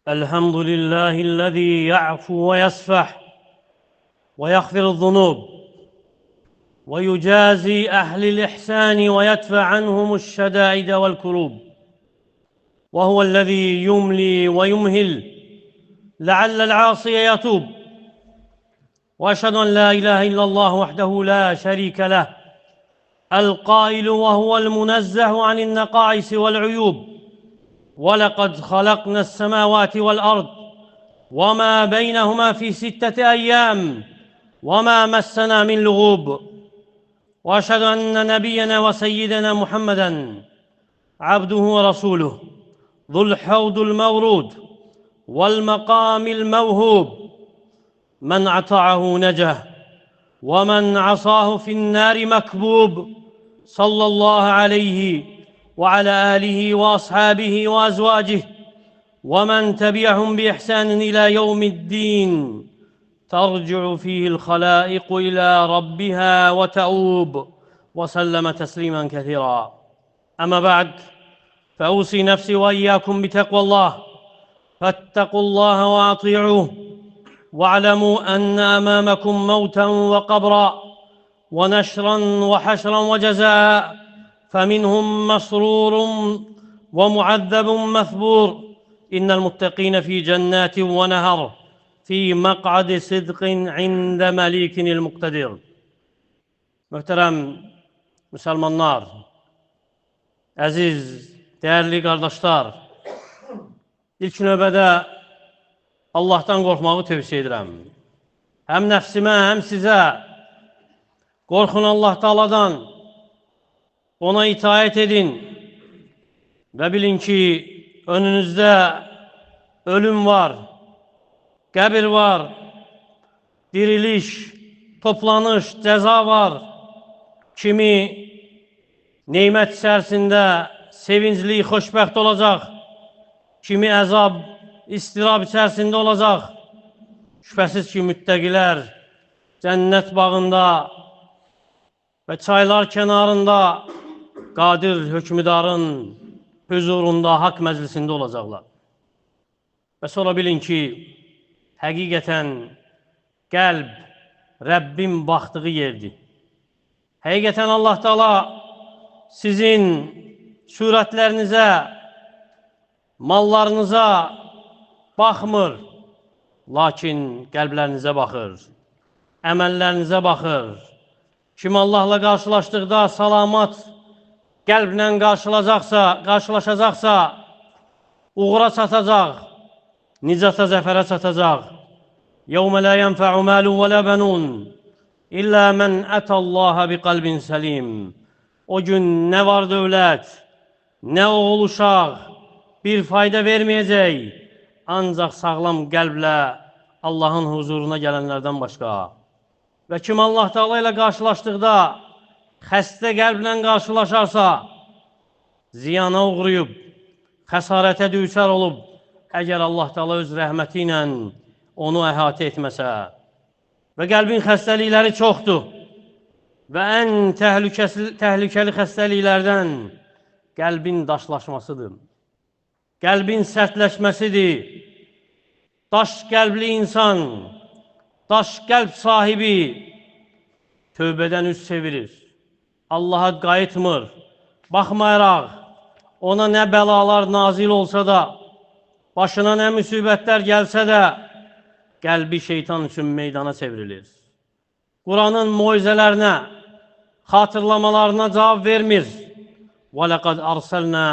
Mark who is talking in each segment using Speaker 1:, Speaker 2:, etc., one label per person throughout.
Speaker 1: الحمد لله الذي يعفو ويصفح ويغفر الذنوب ويجازي أهل الإحسان ويدفع عنهم الشدائد والكروب، وهو الذي يملي ويمهل لعل العاصي يتوب. وأشهد أن لا إله إلا الله وحده لا شريك له، القائل وهو المنزه عن النقائص والعيوب: ولقد خلقنا السماوات والأرض وما بينهما في 6 أيام وما مسنا من لغوب. وأشهد أن نبينا وسيدنا محمدًا عبده ورسوله ذو الحوض المورود والمقام الموهوب، من أطاعه نجا ومن عصاه في النار مكبوب، صلى الله عليه وعلى آله وأصحابه وأزواجه ومن تبعهم بإحسان إلى يوم الدين، ترجع فيه الخلائق إلى ربها وتؤوب، وسلم تسليما كثيرا. أما بعد، فأوصي نفسي وإياكم بتقوى الله، فاتقوا الله وأطيعوه، واعلموا أن أمامكم موتا وقبرا ونشرا وحشرا وجزاء، فمنهم مسرور ومعذب مثبور. إن المتقين في جنات ونهر في مقعد صدق عند مليك المقتدر. Möhtərəm müsəlmanlar, əziz, dəyərli qardaşlar, ilk növbədə Allahdan qorxmağı tövsiyə edirəm. Həm nəfsimə, həm sizə qorxun Allah Taala'dan, ona itaət edin və bilin ki, önünüzdə ölüm var, qəbir var, diriliş, toplanış, cəza var. Kimi neymət içərisində sevincli, xoşbəxt olacaq, kimi əzab, istirab içərisində olacaq. Şübhəsiz ki, müttəqilər cənnət bağında və çaylar kənarında qadir hökmüdarın huzurunda, haqq məclisində olacaqlar. Və sonra bilin ki, həqiqətən qəlb Rəbbin baxdığı yerdir. Həqiqətən Allah Taala sizin surətlərinizə, mallarınıza baxmır, lakin qəlblərinizə baxır, əməllərinizə baxır. Kim Allahla qarşılaşdıqda salamat qəlblə qarşılaşacaqsa, uğura çatacaq, nicata, zəfərə çatacaq. يَوْمَ لَا يَنْفَعُ مَالٌ وَلَا بَنُونَ İllə mən ətəllaha bi qalbin səlim. O gün nə var dövlət, nə oğul uşaq bir fayda verməyəcək, ancaq sağlam qəlblə Allahın huzuruna gələnlərdən başqa. Və kim Allah Taala ilə qarşılaşdıqda xəstə qəlblə qarşılaşarsa, ziyana uğrayıb, xəsarətə düçar olub, əgər Allah Taala öz rəhməti ilə onu əhatə etməsə. Və qəlbin xəstəlikləri çoxdur və ən təhlükəli xəstəliklərdən qəlbin daşlaşmasıdır, qəlbin sərtləşməsidir. Daş qəlbli insan, daş qəlb sahibi tövbədən üz çevirir, Allaha qayıtmır, baxmayaraq ona nə bəlalar nazil olsa da, başına nə müsibətlər gəlsə də, qəlbi şeytan üçün meydana çevrilir. Quranın moizələrinə, xatırlamalarına cavab vermir. وَلَقَدْ أَرْسَلْنَا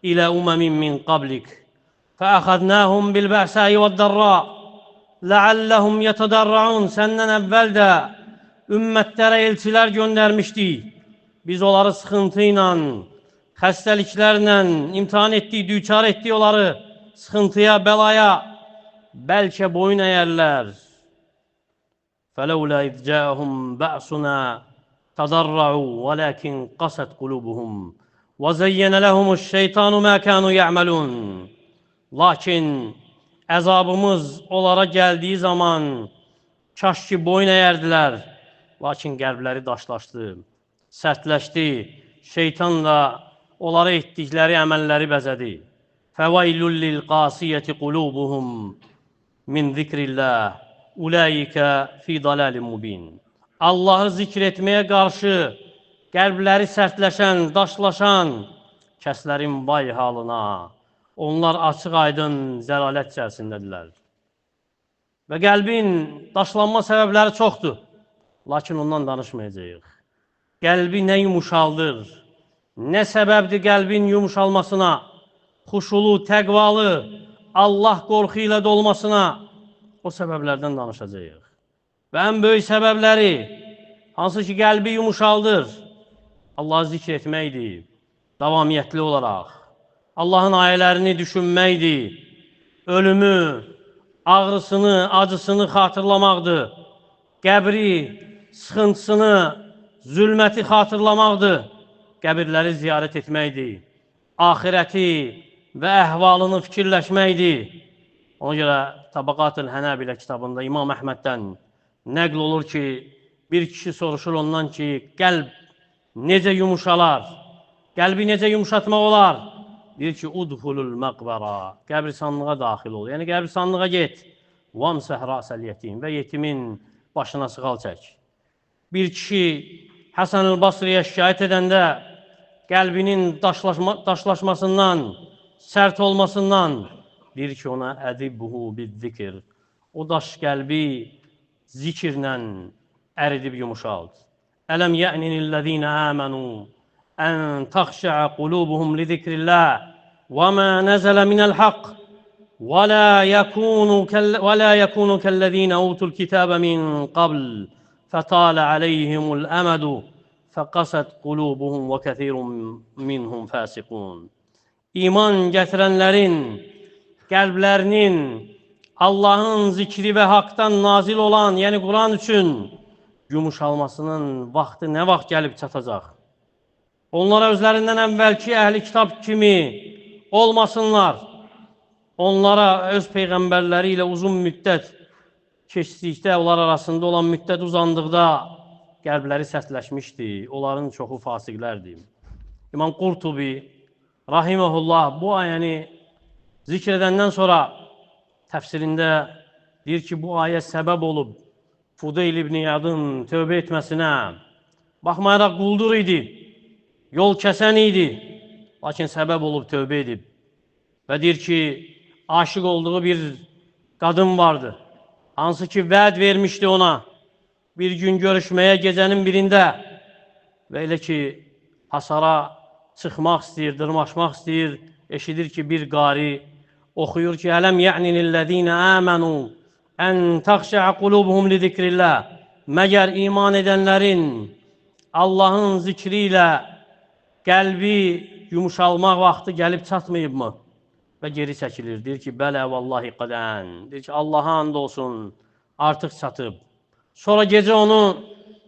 Speaker 1: إِلَى أُمَمٍ مِّنْ قَبْلِكَ فَأَخَذْنَاهُمْ بِالْبَأْسَاءِ وَالضَّرَّاءِ لَعَلَّهُمْ يَتَضَرَّعُونَ Səndən əvvəl də ümmətlərə elçilər göndərmişdik. Biz onları sıxıntı ilə, xəstəliklərlə imtihan etdik, düçar etdik onları sıxıntıya, bəlaya. Bəlkə boyun əyərlər. فَلَوْلَا إِذْ جَاءَهُمْ بَأْسُنَا تَضَرَّعُوا وَلَكِنْ قَسَتْ قُلُوبُهُمْ وَزَيَّنَ لَهُمُ الشَّيْطَانُ مَا كَانُوا يَعْمَلُونَ Lakin əzabımız onlara gəldiyi zaman kaş ki boyun əyərdilər, lakin qəlbləri daşlaşdı, sərtləşdi, şeytanla onlara etdikləri əməlləri bəzədi. فَوَيْلٌ لِلْقَاسِيَةِ قُلُوبُهُمْ مِنْ ذِكْرِ اللّٰهِ اُولَٰئِكَ فِي ضَلَالٍ مُبِينٍ. Allah'ı zikr etmeye karşı qəlbləri sərtləşən, daşlaşan kəslərin vay halına. Onlar açıq aydın zəlalət içərisindədirlər. Və qəlbin daşlanma səbəbləri çoxdur. Lakin ondan danışmayacağıq. Qəlbi nə yumuşaldır, nə səbəbdir qəlbin yumuşalmasına, xuşulu, təqvalı, Allah qorxu ilə dolmasına, o səbəblərdən danışacağıq. Və ən böyük səbəbləri, hansı ki qəlbi yumuşaldır, Allah'ı zikr etməkdir, davamiyyətli olaraq. Allah'ın ayələrini düşünməkdir, ölümü, ağrısını, acısını xatırlamaqdır, qəbri, sıxıntısını, zülməti xatırlamaqdır, qəbirləri ziyarət etməkdir, ahirəti və əhvalını fikirləşməkdir. Ona görə Tabaqat-ül Hənəbilə kitabında İmam Əhməddən nəql olur ki, bir kişi soruşur ondan ki, qəlb necə yumuşalar, qəlbi necə yumuşatmaq olar? Deyir ki, udhulul məqbəra, qəbristanlığa daxil ol. Yəni, qəbristanlığa get. Vamsəh rəsəl yetim və yetimin başına sığal çək. Bir kişi Həsən-ül Basriyə şikayət edəndə qəlbinin daşlaşmasından, sərt olmasından deyir ki, ona ədibbuhu bizzikr. O daş qəlbi zikirlə əridib yumuşaldı. Ələm yə'ninillezine əmənu ən təxşə'ə qulubuhum li zikrillah və mə nəzələ minəl haqq və la yəkunu kəllezine utul kitəbə min qabl fətələ aleyhimul əmədu fəqasət qulubuhum və kəthirun minhum fəsiqun. İman gətirənlərin qəlblərinin Allah'ın zikri və haqdan nazil olan, yəni Quran üçün yumuşalmasının vaxtı nə vaxt gəlib çatacaq? Onlara özlərindən əvvəlki əhli kitab kimi olmasınlar. Onlara öz peyğəmbərləri ilə uzun müddət keçdikdə, onlar arasında olan müddət uzandıqda qəlbləri sərtləşmişdi. Onların çoxu fasiqlərdir. İmam Qurtubi rahiməhullah bu ayəni zikr edəndən sonra təfsirində deyir ki, bu ayə səbəb olub Fudeyl ibn İyadın tövbə etməsinə. Baxmayaraq quldur idi, yol kəsən idi, lakin səbəb olub tövbə edib. Və deyir ki, aşıq olduğu bir qadın vardı, hansı ki vəd vermişdi ona bir gün görüşməyə gecənin birində və elə ki hasara çıxmaq istəyir, dırmaşmaq istəyir, eşidir ki bir qari oxuyur ki, ələm yə'ninillezine əmənu ən təxşə'ə qulubuhum li zikrillah. Məgər iman edənlərin Allah'ın zikri ilə qəlbi yumuşalmaq vaxtı gəlib çatmayıbmı? Və geri çəkilir. Deyir ki, bələ vallahi qadən. Deyir ki, Allah'a and olsun, artıq çatıb. Sonra gecə onu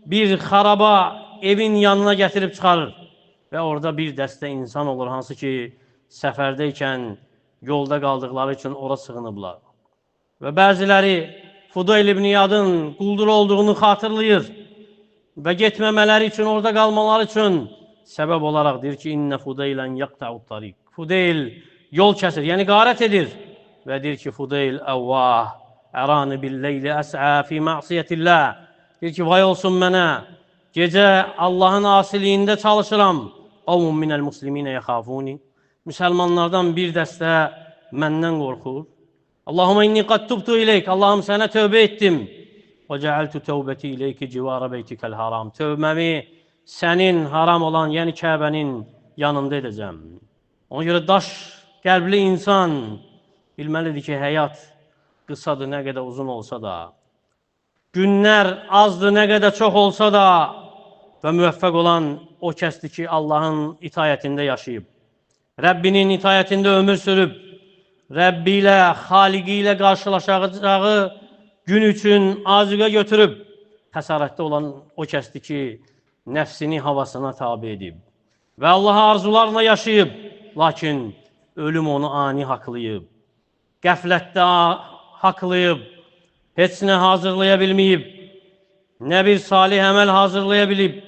Speaker 1: bir xaraba evin yanına gətirib çıxarır. Və orada bir dəstə insan olur, hansı ki səfərdəykən yolda qaldıqları üçün ora sığınıblar. Və bəziləri Fudeyl ibn İyadın quldur olduğunu xatırlayır və getməmələri üçün, orada qalmaları üçün səbəb olaraq deyir ki, İnnə Fudeylən yaqta'ud tariq. Fudeyl yol kəsir, yəni qarət edir və deyir ki, Fudeyl əvvah, ərani billeyli əs'a fi ma'siyyətillah. Deyir ki, vay olsun mənə, gecə Allah'ın asiliyində çalışıram. Qavmun minəl musliminə yəxafuni. Müsəlmanlardan bir dəstə məndən qorxur. Allahumma inni qad tubtu ileyk. Allahım sənə tövbə etdim. Və cəaltu tövbəti ileyki civara beytikəl haram. Tövbəmi sənin haram olan, yəni Kəbənin yanında edəcəm. Ona görə daş qəlbli insan bilməlidir ki, həyat qısadır, nə qədər uzun olsa da, günlər azdır, nə qədər çox olsa da və müvəffəq olan o kəsdir ki, Allah'ın itayətində yaşayıb, Rəbbinin itayətində ömür sürüb, Rəbbi ilə, Xaliqi ilə qarşılaşacağı gün üçün azuqə götürüb, xəsarətdə olan o kəsdir ki, nəfsini havasına tabi edib və Allah'a arzularla yaşayıb, lakin ölüm onu ani haqlayıb, qəflətdə haqlayıb, heç nə hazırlaya bilməyib, nə bir salih əməl hazırlaya bilib,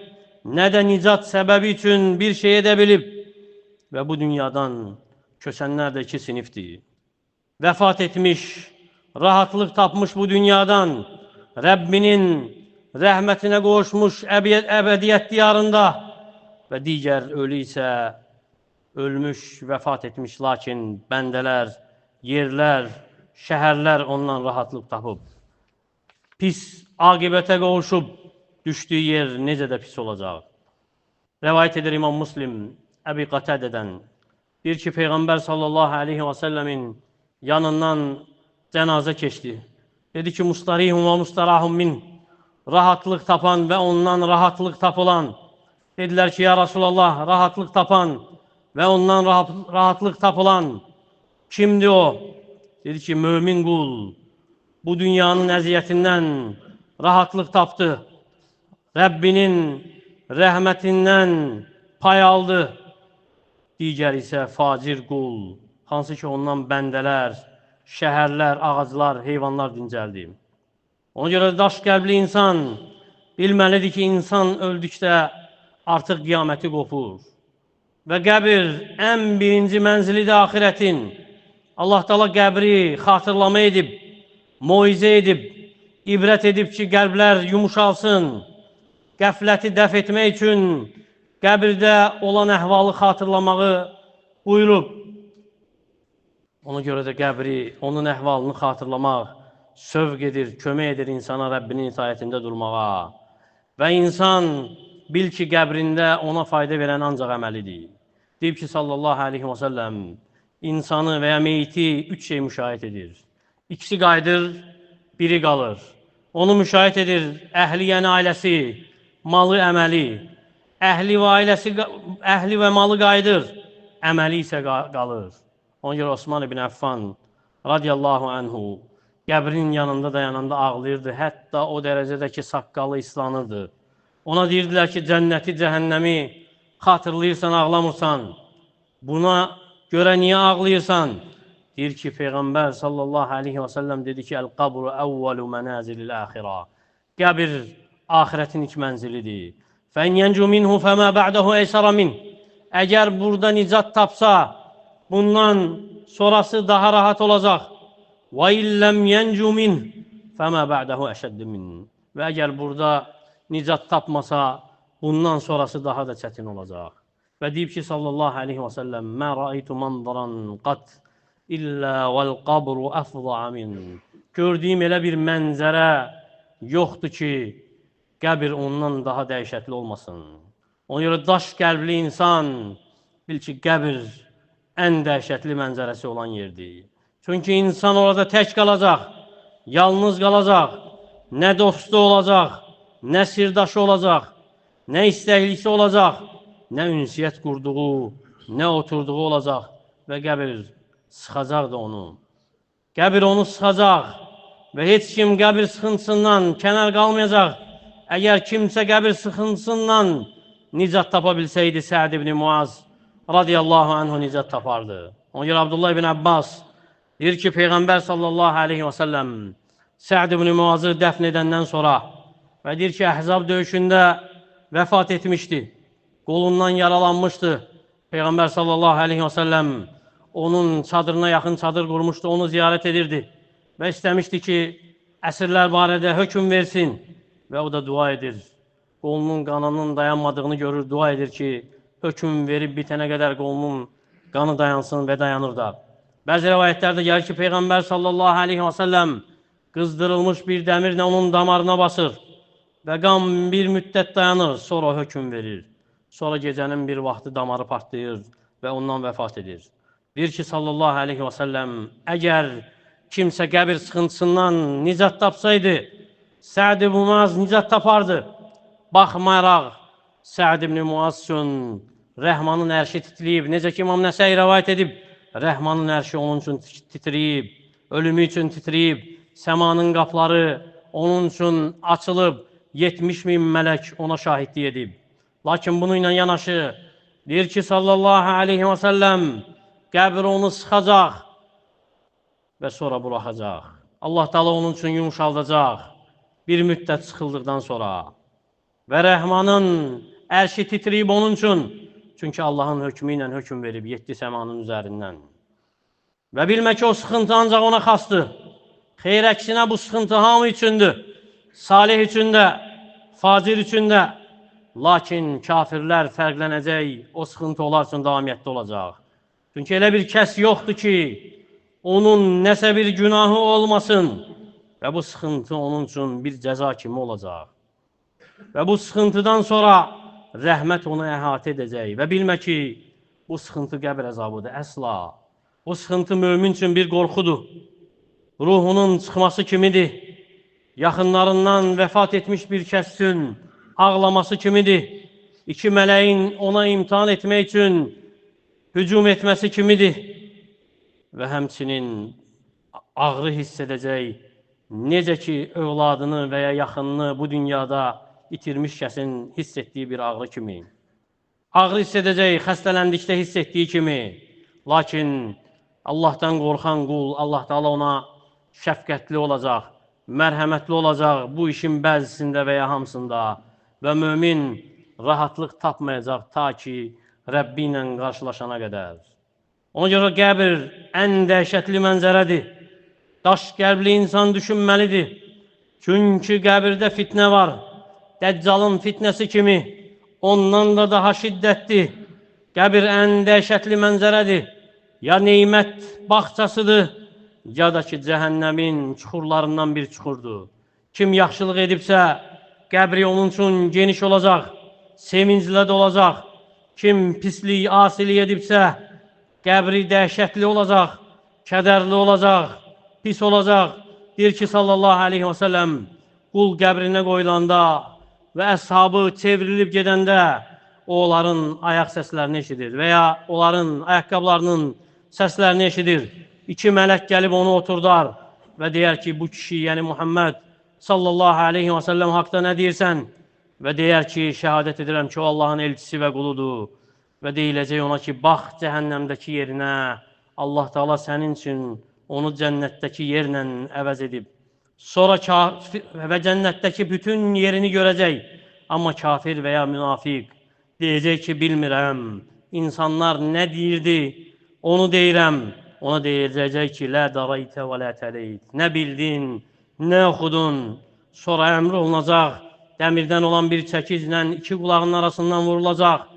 Speaker 1: nə də nicat səbəbi üçün bir şey edə bilib və bu dünyadan köçənlər də iki sinifdir. Vəfat etmiş, rahatlıq tapmış bu dünyadan, Rəbbinin rəhmətinə qovuşmuş əbədiyyət diyarında və digər ölü isə ölmüş, vəfat etmiş, lakin bəndələr, yerlər, şəhərlər ondan rahatlıq tapıb. Pis aqibətə qovuşub, düşdüyü yer necə də pis olacaq. Rəvayət edir İmam Müslim, Əbi Qatədədən. Deyir ki, Peyğəmbər sallallahu aleyhi və səlləmin yanından cənazə keçdi. Dedi ki, mustarihum və mustarahum min. Rahatlıq tapan və ondan rahatlıq tapılan. Dedilər ki, ya Rasulallah, rahatlıq tapan və ondan rahatlıq tapılan kimdir o? Dedi ki, mömin qul bu dünyanın əziyyətindən rahatlıq tapdı. Rəbbinin rəhmətindən pay aldı. Digər isə facir qul, hansı ki ondan bəndələr, şəhərlər, ağaclar, heyvanlar dincəldi. Ona görə daş qəlbli insan bilməlidir ki, insan öldükdə artıq qiyaməti qopur. Və qəbir ən birinci mənzilidir axirətin. Allah Teala qəbri xatırlama edib, moizə edib, ibrət edib ki, qəlblər yumuşalsın. Qəfləti dəf etmək üçün qəbirdə olan əhvalı xatırlamağı buyurub. Ona görə də qəbri, onun əhvalını xatırlamaq sövq edir, kömək edir insana Rəbbinin itaətində durmağa. Və insan bil ki, qəbrində ona fayda verən ancaq əməlidir. Deyib ki, sallallahu aleyhi və səlləm, insanı və ya meyti üç şey müşahidə edir. İkisi qayıdır, biri qalır. Onu müşahidə edir əhli, yəni ailəsi, malı, əməli. Əhli və malı qayıdır, əməli isə qalır. Ona görə Osman ibn Əffan radiyallahu anhu qəbrin yanında dayananda ağlayırdı. Hətta o dərəcədə ki, saqqalı islanırdı. Ona deyirdilər ki, cənnəti, cəhənnəmi xatırlayırsan, ağlamırsan. Buna görə niyə ağlayırsan? Deyir ki, Peyğəmbər sallallahu aleyhi və səlləm dedi ki, Əl-qabru əvvəlu mənəzilil əxirə. Qəbir axirətin ilk mənzilidir. Fən yəncu minhu fəmə bə'dəhu əysərə min. Əgər burada nicat tapsa, bundan sonrası daha rahat olacaq. Və illəm yəncu min fəmə bə'dəhu əşəddi min. Və əgər burada nicat tapmasa, bundan sonrası daha da çətin olacaq. Və deyib ki, sallallahu aleyhi və səlləm, mə rəaytu manzaran qat illə vəl-qabru əfza'a min. Gördüyüm elə bir mənzərə yoxdur ki, qəbir ondan daha dəhşətli olmasın. Ona görə daş qəlbli insan bil ki, qəbir ən dəhşətli mənzərəsi olan yerdir. Çünki insan orada tək qalacaq, yalnız qalacaq, nə dostu olacaq, nə sirdaşı olacaq, nə istəklisi olacaq, nə ünsiyyət qurduğu, nə oturduğu olacaq və qəbir sıxacaq da onu. Qəbir onu sıxacaq və heç kim qəbir sıxıntısından kənar qalmayacaq. Əgər kimsə qəbir sıxıntısından nicat tapa bilsəydi, Sə'd ibn Muaz radiyallahu anhu nicat tapardı. Ona görə Abdullah ibn Abbas deyir ki, Peyğəmbər sallallahu aleyhi və səlləm Sə'd ibn Muazı dəfn edəndən sonra və deyir ki, Əhzab döyüşündə vəfat etmişdi, qolundan yaralanmışdı. Peyğəmbər sallallahu aleyhi və səlləm onun çadırına yaxın çadır qurmuşdu, onu ziyarət edirdi və istəmişdi ki, əsirlər barədə hökm versin və o da dua edir. Qolunun qanının dayanmadığını görür, dua edir ki, hökm verib bitənə qədər qolunun qanı dayansın və dayanır da. Bəzi rəvayətlərdə gəlir ki, Peyğəmbər sallallahu aleyhi və səlləm qızdırılmış bir dəmirlə onun damarına basır və qan bir müddət dayanır, sonra hökm verir. Sonra gecənin bir vaxtı damarı partlayır və ondan vəfat edir. Deyir ki, sallallahu aleyhi və səlləm, əgər kimsə qəbir sıxıntısından nicat tapsaydı, Sə'd ibn Muaz nicat tapardı. Baxmayaraq, Sə'd ibn Muaz üçün Rəhmanın ərşi titriyib. Necə ki, İmam Nəsəi rəvayət edib, Rəhmanın ərşi onun üçün titriyib, ölümü üçün titriyib, səmanın qapları onun üçün açılıb, 70 min mələk ona şahidlik edib. Lakin bununla yanaşı, deyir ki, sallallahu aleyhi və səlləm, qəbir onu sıxacaq və sonra buraxacaq. Allah Teala onun üçün yumuşaldacaq bir müddət sıxıldıqdan sonra. Və Rəhmanın ərşi titriyib onun üçün. Çünki Allahın hökmü ilə hökm verib 7 səmanın üzərindən. Və bilmə ki, o sıxıntı ancaq ona xasdır. Xeyr əksinə bu sıxıntı hamı üçündür. Salih üçün də, facir üçün də. Lakin kafirlər fərqlənəcək, o sıxıntı onlar üçün davamiyyətdə olacaq. Çünki elə bir kəs yoxdur ki, onun nəsə bir günahı olmasın və bu sıxıntı onun üçün bir cəza kimi olacaq. Və bu sıxıntıdan sonra rəhmət onu əhatə edəcək və bilmə ki, bu sıxıntı qəbr əzabıdır, əsla. Bu sıxıntı mömin üçün bir qorxudur. Ruhunun çıxması kimidir. Yaxınlarından vəfat etmiş bir kəs üçün ağlaması kimidir. İki mələyin ona imtihan etmək üçün hücum etməsi kimidir. Və həmçinin ağrı hiss edəcək. Necə ki, övladını və ya yaxınını bu dünyada itirmiş kəsin hiss etdiyi bir ağrı kimi. Ağrı hiss edəcək, xəstələndikdə hiss etdiyi kimi. Lakin Allahdan qorxan qul, Allah Teala ona şəfqətli olacaq, mərhəmətli olacaq bu işin bəzisində və ya hamısında. Və mömin rahatlıq tapmayacaq ta ki, Rəbbi ilə qarşılaşana qədər. Ona görə qəbir ən dəhşətli mənzərədir. Daş qəlbli insan düşünməlidir. Çünki qəbirdə fitnə var. Dəccalın fitnəsi kimi, ondan da daha şiddətli. Qəbir ən dəhşətli mənzərədir. Ya neymət bağçasıdır, ya da ki, cəhənnəmin çuxurlarından bir çuxurdur. Kim yaxşılıq edibsə, qəbri onun üçün geniş olacaq, sevinclə də olacaq. Kim pislik, asilik edibsə, qəbri dəhşətli olacaq, kədərli olacaq, pis olacaq. Deyir ki, sallallahu aleyhi və səlləm, qul qəbrinə qoyulanda və əshabı çevrilib gedəndə onların ayaq səslərini eşidir və ya onların ayaqqablarının səslərini eşidir. İki mələk gəlib onu oturdar və deyər ki, bu kişi, yəni Muhammed sallallahu aleyhi və səlləm haqda nə deyirsən? Və deyər ki, şəhadət edirəm ki, o Allahın elçisi və quludur. Və deyiləcək ona ki, bax cəhənnəmdəki yerinə, Allah Teala sənin üçün onu cənnətdəki yerlə əvəz edib. Sonra və cənnətdəki bütün yerini görəcək. Amma kafir və ya münafiq deyəcək ki, bilmirəm. İnsanlar nə deyirdi, onu deyirəm. Ona deyəcək ki, lə daraytə və lə təleyt. Nə bildin, nə oxudun. Sonra əmr olunacaq, dəmirdən olan bir çəkizlə iki qulağının arasından vurulacaq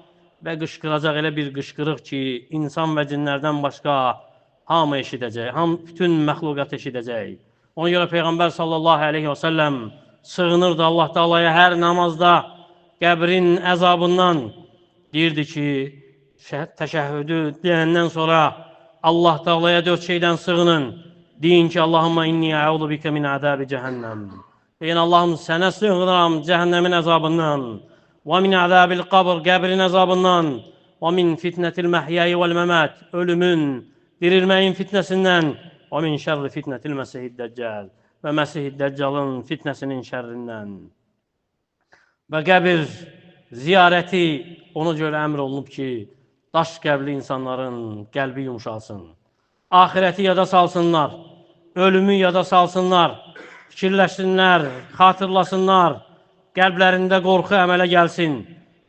Speaker 1: və qışqıracaq elə bir qışqırıq ki, insan və cinlərdən başqa hamı eşidəcək, bütün məxluqat eşidəcək. Ona görə Peyğəmbər sallallahu aleyhi və səlləm sığınırdı Allah Teala'ya hər namazda qəbrin əzabından. Deyirdi ki, təşəhhüdü deyəndən sonra Allah Teala'ya dörd şeydən sığının. Deyin ki, Allahümə inni əudu bikə min əzəbi cəhənnəm. Deyin, Allahım, sənə sığınıram cəhənnəmin əzabından. Və min əzəbil qabr, qəbrin əzabından. Və min fitnətil məhyəyi vəl məmət, ölümün, dirilməyin fitnəsindən. Və min şərri fitnətil məsihid dəccəl və məsihid dəccalın fitnəsinin şərrindən. Və qəbir ziyarəti ona görə əmr olunub ki, daş qəbli insanların qəlbi yumuşalsın. Ahirəti yada salsınlar, ölümü yada salsınlar, fikirləşsinlər, xatırlasınlar, qəlblərində qorxu əmələ gəlsin,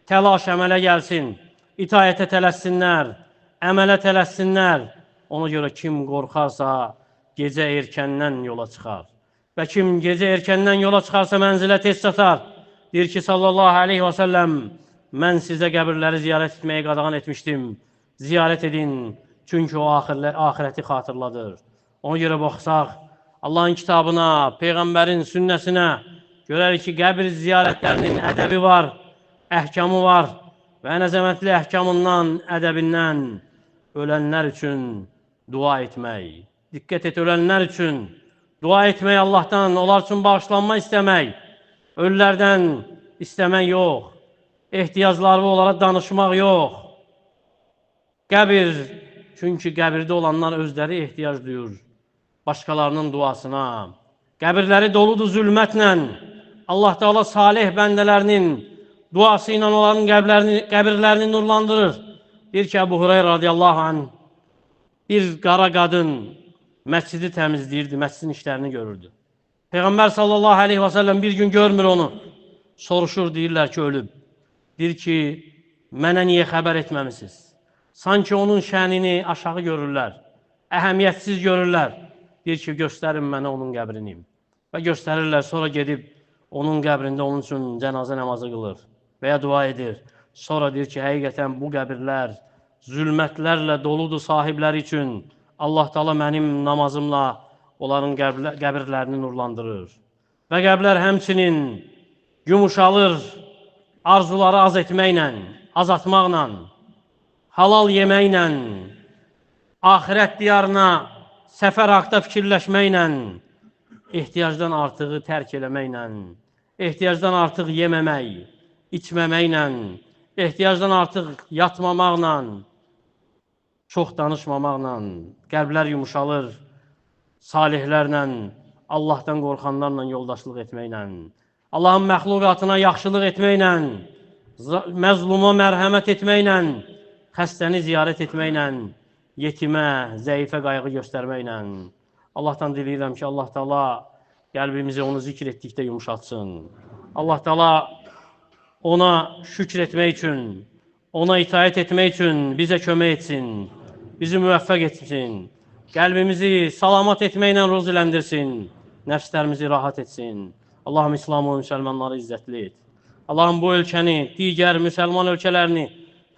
Speaker 1: təlaş əmələ gəlsin, itayətə tələssinlər, əmələ tələssinlər. Ona görə kim qorxarsa, gecə erkəndən yola çıxar. Və kim gecə erkəndən yola çıxarsa, mənzilə tez çatar. Deyir ki, sallallahu aleyhi və səlləm, mən sizə qəbirləri ziyarət etməyə qadağan etmişdim. Ziyarət edin, çünki o ahirəti xatırladır. Ona görə baxsaq, Allahın kitabına, Peyğəmbərin sünnəsinə görərik ki, qəbir ziyarətlərinin ədəbi var, əhkamı var və ən əzəmətli əhkamından, ədəbindən ölənlər üçün dua etmək. Diqqət et, ölənlər üçün dua etmək Allahdan, onlar üçün bağışlanma istəmək, ölülərdən istəmək yox. Ehtiyacları onlara danışmaq yox. Qəbir, çünki qəbirdə olanlar özləri ehtiyac duyur başqalarının duasına. Qəbirləri doludur zülmətlə. Allah Teala salih bəndələrinin duası ilə onların qəbirlərini nurlandırır. Deyir ki, Əbu Hureyra radiyallahu anh, bir qara qadın məscidi təmizləyirdi, məscidin işlərini görürdü. Peyğəmbər sallallahu aleyhi və səlləm bir gün görmür onu. Soruşur, deyirlər ki, ölüb. Deyir ki, mənə niyə xəbər etməmisiniz? Sanki onun şənini aşağı görürlər. əhəmiyyətsiz görürlər. Deyir ki, göstərin mənə onun qəbrini. Və göstərirlər, sonra gedib onun qəbrində onun üçün cənazə namazı qılır və ya dua edir. Sonra deyir ki, həqiqətən bu qəbirlər zülmətlərlə doludur sahibləri üçün. Allah Taala mənim namazımla onların qəbirlərini nurlandırır. Və qəbrlər həmçinin yumuşalır arzuları az etməklə, azaltmaqla, halal yeməklə, axirət diyarına səfər haqda fikirləşməklə, ehtiyacdan artığı tərk eləməklə, ehtiyacdan artıq yeməmək, içməməklə, ehtiyacdan artıq yatmamaqla, çox danışmamaqla, qəlblər yumuşalır, salihlərlə, Allahdan qorxanlarla yoldaşlıq etməklə, Allahın məxluqatına yaxşılıq etməklə, məzluma mərhəmət etməklə, xəstəni ziyarət etməklə, yetimə, zəifə qayğı göstərməklə. Allahdan diləyirəm ki, Allah Taala qəlbimizi onu zikr etdikdə yumuşatsın. Allah Taala ona şükr etmək üçün, ona itaət etmək üçün bizə kömək etsin, bizi müvəffəq etsin, qəlbimizi salamat etməklə ruziləndirsin, nəfslərimizi rahat etsin. Allahım İslamı və müsəlmanları izzətli et. Allahım bu ölkəni, digər müsəlman ölkələrini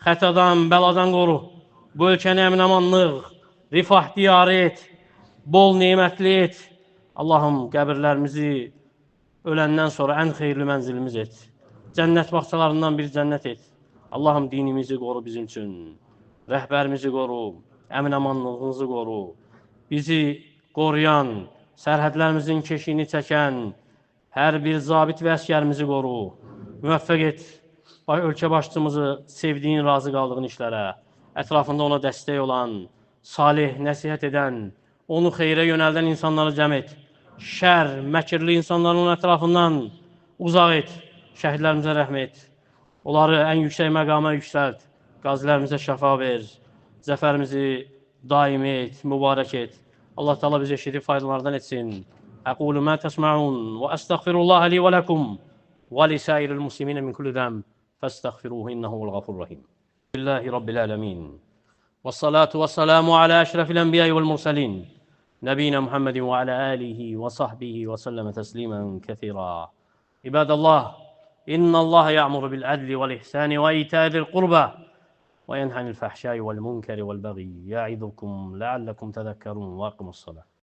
Speaker 1: xətadan, bəladan qoru. Bu ölkəni əmin-amanlıq, rifah diyarı et, bol nemətli et. Allahım qəbirlərimizi öləndən sonra ən xeyirli mənzilimiz et. Cənnət bağçalarından bir cənnət et. Allahım dinimizi qoru bizim üçün. Rəhbərimizi qoru, əmin-amanlığımızı qoru. Bizi qoruyan, sərhədlərimizin keşiyini çəkən, hər bir zabit və əskərimizi qoru. Müvəffəq et ölkə başçımızı sevdiyin, razı qaldığın işlərə, ətrafında ona dəstək olan, salih, nəsihət edən, onu xeyrə yönəldən insanları cəm et. Şər, məkirli insanların onun ətrafından uzaq et. Şəhidlərimizə rəhm et. Onları ən yüksək məqama yüksəlt. Qazilərimizə şəfa ver. Zəfərimizi daim et, mübarək et. Allah Taala bizi eşidib faydalardan etsin. Əqulu mə təsməun və əstəğfirullaha li və ləkum və li sairil muslimin min kulli zəm fəstəğfiruhu innehu vel gafurur rahim. Billahi rabbil alamin. والصلاة والسلام على أشرف الأنبياء والمرسلين نبينا محمد وعلى آله وصحبه وسلم تسليما كثيرا. عباد الله، إن الله يأمر بالعدل والإحسان وإيتاء ذي القربى وينهى عن الفحشاء والمنكر والبغي يعظكم لعلكم تذكرون. وأقيموا الصلاة.